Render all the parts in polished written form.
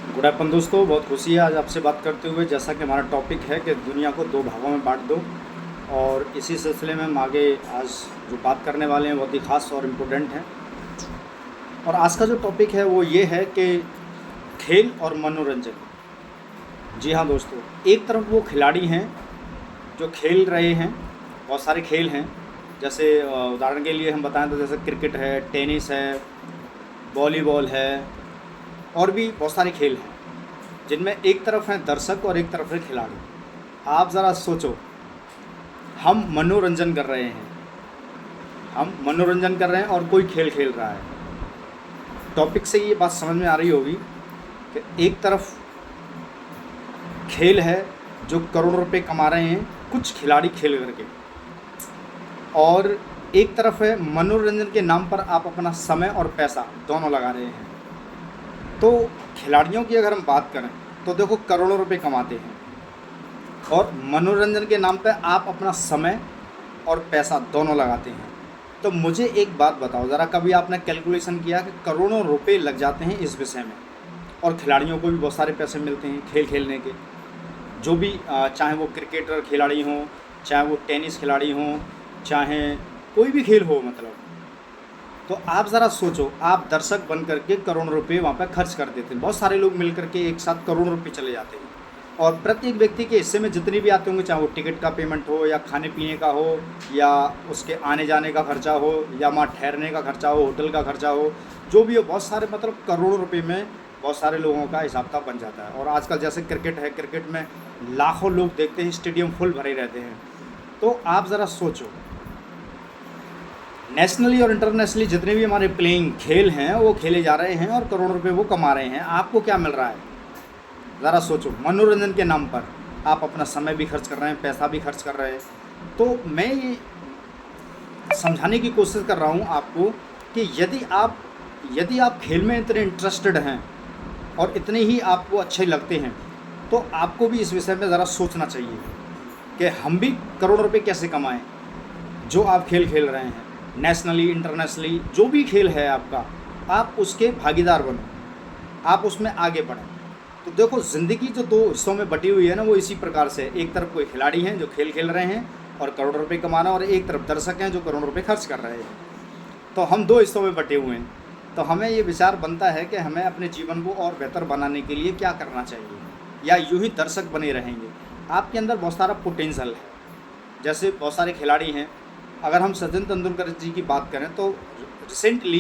Good afternoon दोस्तों, बहुत खुशी है आज आपसे बात करते हुए। जैसा कि हमारा टॉपिक है कि दुनिया को दो भागों में बांट दो, और इसी सिलसिले में हम आगे आज जो बात करने वाले हैं बहुत ही ख़ास और इम्पोर्टेंट है। और आज का जो टॉपिक है वो ये है कि खेल और मनोरंजन। जी हाँ दोस्तों, एक तरफ वो खिलाड़ी हैं जो खेल रहे हैं, बहुत सारे खेल हैं। जैसे उदाहरण के लिए हम बताएं तो जैसे क्रिकेट है, टेनिस है, वॉलीबॉल है, और भी बहुत सारे खेल हैं जिनमें एक तरफ हैं दर्शक और एक तरफ है खिलाड़ी। आप ज़रा सोचो, हम मनोरंजन कर रहे हैं, हम मनोरंजन कर रहे हैं और कोई खेल खेल रहा है। टॉपिक से ये बात समझ में आ रही होगी कि एक तरफ खेल है जो करोड़ों रुपए कमा रहे हैं कुछ खिलाड़ी खेल करके, और एक तरफ है मनोरंजन के नाम पर आप अपना समय और पैसा दोनों लगा रहे हैं। तो खिलाड़ियों की अगर हम बात करें तो देखो करोड़ों रुपए कमाते हैं, और मनोरंजन के नाम पे आप अपना समय और पैसा दोनों लगाते हैं। तो मुझे एक बात बताओ ज़रा, कभी आपने कैलकुलेशन किया कि करोड़ों रुपए लग जाते हैं इस विषय में, और खिलाड़ियों को भी बहुत सारे पैसे मिलते हैं खेल खेलने के। जो भी चाहे वो क्रिकेटर खिलाड़ी हों, चाहे वो टेनिस खिलाड़ी हों, चाहे कोई भी खेल हो, मतलब। तो आप ज़रा सोचो, आप दर्शक बन करके करोड़ों रुपए वहाँ पर खर्च कर देते हैं। बहुत सारे लोग मिल करके एक साथ करोड़ों रुपए चले जाते हैं, और प्रत्येक व्यक्ति के हिस्से में जितने भी आते होंगे, चाहे वो टिकट का पेमेंट हो, या खाने पीने का हो, या उसके आने जाने का खर्चा हो, या वहाँ ठहरने का खर्चा हो, होटल का खर्चा हो, जो भी हो, बहुत सारे मतलब करोड़ों रुपए में बहुत सारे लोगों का हिसाब किताब बन जाता है। और आजकल जैसे क्रिकेट है, क्रिकेट में लाखों लोग देखते हैं, स्टेडियम फुल भरे रहते हैं। तो आप ज़रा सोचो, नेशनली और इंटरनेशनली जितने भी हमारे प्लेइंग खेल हैं वो खेले जा रहे हैं, और करोड़ों रुपए वो कमा रहे हैं। आपको क्या मिल रहा है? ज़रा सोचो, मनोरंजन के नाम पर आप अपना समय भी खर्च कर रहे हैं, पैसा भी खर्च कर रहे हैं। तो मैं ये समझाने की कोशिश कर रहा हूँ आपको कि यदि आप खेल में इतने इंटरेस्टेड हैं और इतने ही आपको अच्छे लगते हैं, तो आपको भी इस विषय में ज़रा सोचना चाहिए कि हम भी करोड़ों रुपए कैसे कमाएं। जो आप खेल खेल रहे हैं, नेशनली इंटरनेशनली जो भी खेल है आपका, आप उसके भागीदार बनो, आप उसमें आगे बढ़ें। तो देखो, ज़िंदगी जो दो हिस्सों में बटी हुई है ना, वो इसी प्रकार से है। एक तरफ कोई खिलाड़ी हैं जो खेल खेल रहे हैं और करोड़ों रुपए कमा रहे हैं, और एक तरफ दर्शक हैं जो करोड़ों रुपए खर्च कर रहे हैं। तो हम दो हिस्सों में बटे हुए हैं। तो हमें ये विचार बनता है कि हमें अपने जीवन को और बेहतर बनाने के लिए क्या करना चाहिए, या यूँ ही दर्शक बने रहेंगे। आपके अंदर बहुत सारा पोटेंशल है। जैसे बहुत सारे खिलाड़ी हैं, अगर हम सचिन तेंदुलकर जी की बात करें तो रिसेंटली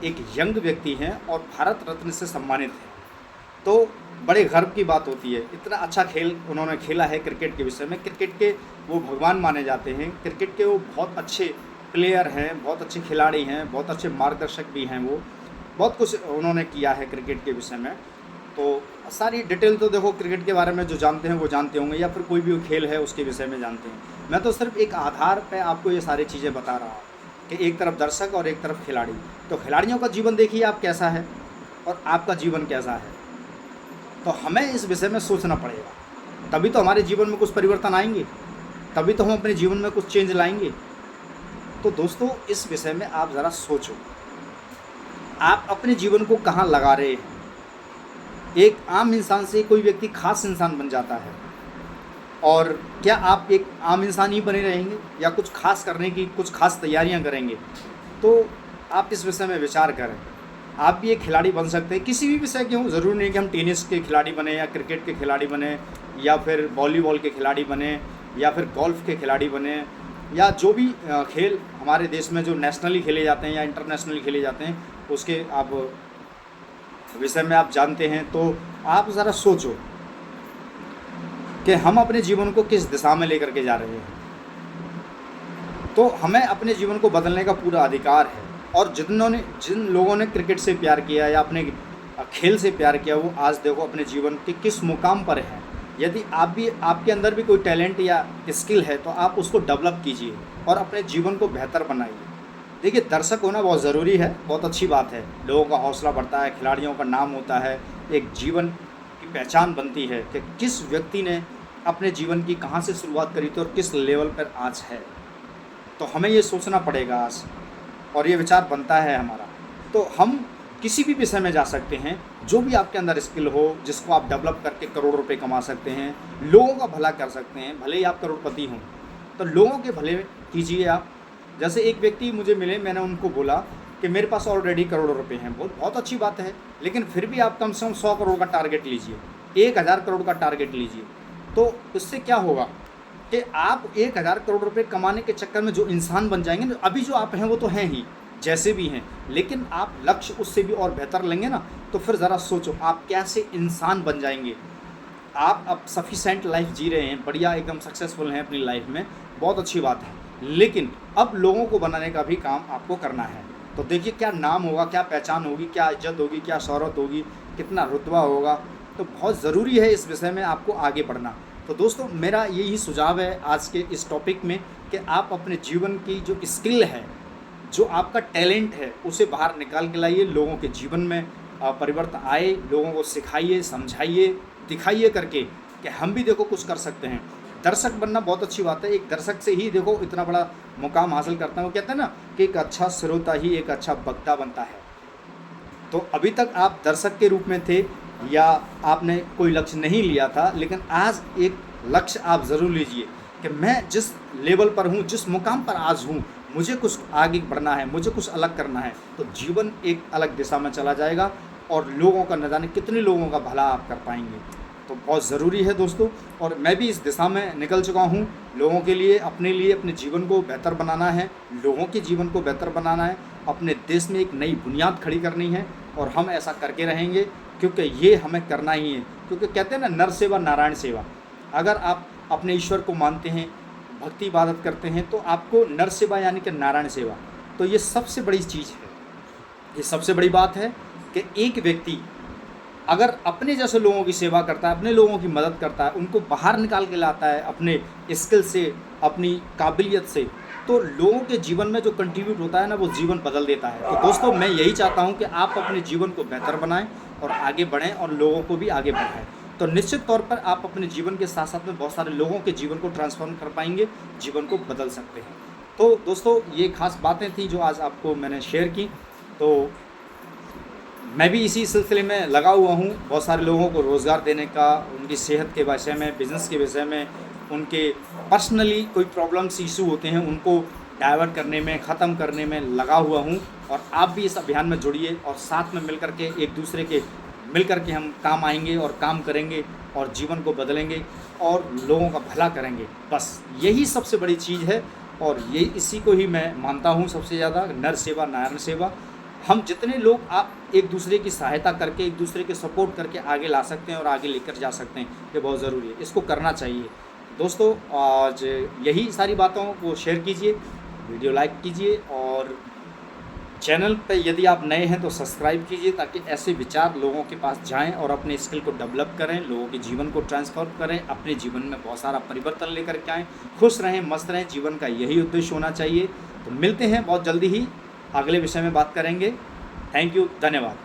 एक यंग व्यक्ति हैं और भारत रत्न से सम्मानित हैं। तो बड़े गर्व की बात होती है, इतना अच्छा खेल उन्होंने खेला है क्रिकेट के विषय में। क्रिकेट के वो भगवान माने जाते हैं, क्रिकेट के वो बहुत अच्छे प्लेयर हैं, बहुत अच्छे खिलाड़ी हैं, बहुत अच्छे मार्गदर्शक भी हैं। वो बहुत कुछ उन्होंने किया है क्रिकेट के विषय में। तो सारी डिटेल तो देखो, क्रिकेट के बारे में जो जानते हैं वो जानते होंगे, या फिर कोई भी खेल है उसके विषय में जानते हैं। मैं तो सिर्फ एक आधार पे आपको ये सारी चीज़ें बता रहा हूँ कि एक तरफ दर्शक और एक तरफ खिलाड़ी। तो खिलाड़ियों का जीवन देखिए आप कैसा है, और आपका जीवन कैसा है। तो हमें इस विषय में सोचना पड़ेगा, तभी तो हमारे जीवन में कुछ परिवर्तन आएंगे, तभी तो हम अपने जीवन में कुछ चेंज लाएंगे। तो दोस्तों, इस विषय में आप ज़रा सोचो, आप अपने जीवन को कहाँ लगा रहे हैं। एक आम इंसान से कोई व्यक्ति खास इंसान बन जाता है, और क्या आप एक आम इंसान ही बने रहेंगे, या कुछ खास करने की कुछ खास तैयारियां करेंगे? तो आप इस विषय में विचार करें। आप भी एक खिलाड़ी बन सकते हैं, किसी भी विषय के हों। ज़रूरी नहीं कि हम टेनिस के खिलाड़ी बने, या क्रिकेट के खिलाड़ी बने, या फिर वॉलीबॉल के खिलाड़ी बने, या फिर गोल्फ़ के खिलाड़ी बने, या जो भी खेल हमारे देश में जो नेशनली खेले जाते हैं या इंटरनेशनली खेले जाते हैं, उसके आप विषय में आप जानते हैं। तो आप ज़रा सोचो कि हम अपने जीवन को किस दिशा में लेकर के जा रहे हैं। तो हमें अपने जीवन को बदलने का पूरा अधिकार है। और जिन लोगों ने क्रिकेट से प्यार किया या अपने खेल से प्यार किया, वो आज देखो अपने जीवन के किस मुकाम पर हैं। यदि आपके अंदर भी कोई टैलेंट या स्किल है, तो आप उसको डेवलप कीजिए और अपने जीवन को बेहतर बनाइए। देखिए, दर्शक होना बहुत ज़रूरी है, बहुत अच्छी बात है। लोगों का हौसला बढ़ता है, खिलाड़ियों का नाम होता है, एक जीवन की पहचान बनती है कि किस व्यक्ति ने अपने जीवन की कहाँ से शुरुआत करी थी और किस लेवल पर आज है। तो हमें ये सोचना पड़ेगा आज, और ये विचार बनता है हमारा। तो हम किसी भी विषय में जा सकते हैं, जो भी आपके अंदर स्किल हो जिसको आप डेवलप करके करोड़ों रुपए कमा सकते हैं, लोगों का भला कर सकते हैं। भले ही आप करोड़पति हों तो लोगों के भले कीजिए आप। जैसे एक व्यक्ति मुझे मिले, मैंने उनको बोला कि मेरे पास ऑलरेडी करोड़ों रुपए हैं। बहुत अच्छी बात है, लेकिन फिर भी आप कम से कम 100 करोड़ का टारगेट लीजिए, 1000 करोड़ का टारगेट लीजिए। तो इससे क्या होगा कि आप 1000 करोड़ रुपए कमाने के चक्कर में जो इंसान बन जाएंगे ना, अभी जो आप हैं वो तो हैं ही जैसे भी हैं, लेकिन आप लक्ष्य उससे भी और बेहतर लेंगे ना, तो फिर ज़रा सोचो आप कैसे इंसान बन जाएंगे। आप अब सफिशेंट लाइफ जी रहे हैं, बढ़िया एकदम सक्सेसफुल हैं अपनी लाइफ में, बहुत अच्छी बात है, लेकिन अब लोगों को बनाने का भी काम आपको करना है। तो देखिए क्या नाम होगा, क्या पहचान होगी, क्या इज्जत होगी, क्या शोहरत होगी, कितना रुतबा होगा। तो बहुत ज़रूरी है इस विषय में आपको आगे बढ़ना। तो दोस्तों मेरा यही सुझाव है आज के इस टॉपिक में कि आप अपने जीवन की जो स्किल है, जो आपका टैलेंट है, उसे बाहर निकाल के लाइए, लोगों के जीवन में परिवर्तन आए, लोगों को सिखाइए, समझाइए, दिखाइए करके कि हम भी देखो कुछ कर सकते हैं। दर्शक बनना बहुत अच्छी बात है, एक दर्शक से ही देखो इतना बड़ा मुकाम हासिल करता है। वो कहते हैं ना कि एक अच्छा श्रोता ही एक अच्छा वक्ता बनता है। तो अभी तक आप दर्शक के रूप में थे या आपने कोई लक्ष्य नहीं लिया था, लेकिन आज एक लक्ष्य आप ज़रूर लीजिए कि मैं जिस लेवल पर हूँ, जिस मुकाम पर आज हूँ, मुझे कुछ आगे बढ़ना है, मुझे कुछ अलग करना है। तो जीवन एक अलग दिशा में चला जाएगा और लोगों का न जाने कितने लोगों का भला आप कर पाएंगे। तो बहुत ज़रूरी है दोस्तों, और मैं भी इस दिशा में निकल चुका हूँ। लोगों के लिए, अपने जीवन को बेहतर बनाना है, लोगों के जीवन को बेहतर बनाना है, अपने देश में एक नई बुनियाद खड़ी करनी है, और हम ऐसा करके रहेंगे क्योंकि ये हमें करना ही है। क्योंकि कहते हैं ना, नर सेवा नारायण सेवा। अगर आप अपने ईश्वर को मानते हैं, भक्ति इबादत करते हैं, तो आपको नर सेवा यानी कि नारायण सेवा, तो ये सबसे बड़ी चीज़ है। ये सबसे बड़ी बात है कि एक व्यक्ति अगर अपने जैसे लोगों की सेवा करता है, अपने लोगों की मदद करता है, उनको बाहर निकाल के लाता है अपने स्किल से, अपनी काबिलियत से, तो लोगों के जीवन में जो कंट्रीब्यूट होता है ना, वो जीवन बदल देता है। तो दोस्तों मैं यही चाहता हूँ कि आप अपने जीवन को बेहतर बनाएं और आगे बढ़ें और लोगों को भी आगे बढ़ाएं। तो निश्चित तौर पर आप अपने जीवन के साथ साथ में बहुत सारे लोगों के जीवन को ट्रांसफॉर्म कर पाएंगे, जीवन को बदल सकते हैं। तो दोस्तों ये खास बातें थी जो आज आपको मैंने शेयर की। तो मैं भी इसी सिलसिले में लगा हुआ हूँ, बहुत सारे लोगों को रोज़गार देने का, उनकी सेहत के विषय में, बिज़नेस के विषय में, उनके पर्सनली कोई प्रॉब्लम्स इशू होते हैं उनको डाइवर्ट करने में, ख़त्म करने में लगा हुआ हूँ। और आप भी इस अभियान में जुड़िए और साथ में मिलकर के, एक दूसरे के मिलकर के हम काम आएंगे और काम करेंगे और जीवन को बदलेंगे और लोगों का भला करेंगे। बस यही सबसे बड़ी चीज़ है, और ये इसी को ही मैं मानता हूँ सबसे ज़्यादा, नर सेवा नारायण सेवा। हम जितने लोग आप एक दूसरे की सहायता करके, एक दूसरे के सपोर्ट करके आगे ला सकते हैं और आगे लेकर जा सकते हैं, ये बहुत ज़रूरी है, इसको करना चाहिए। दोस्तों आज यही सारी बातों को शेयर कीजिए, वीडियो लाइक कीजिए, और चैनल पे यदि आप नए हैं तो सब्सक्राइब कीजिए, ताकि ऐसे विचार लोगों के पास जाएं और अपने स्किल को डेवलप करें, लोगों के जीवन को ट्रांसफॉर्म करें, अपने जीवन में बहुत सारा परिवर्तन लेकर के आएँ, खुश रहें, मस्त रहें। जीवन का यही उद्देश्य होना चाहिए। तो मिलते हैं बहुत जल्दी ही, अगले विषय में बात करेंगे। थैंक यू, धन्यवाद।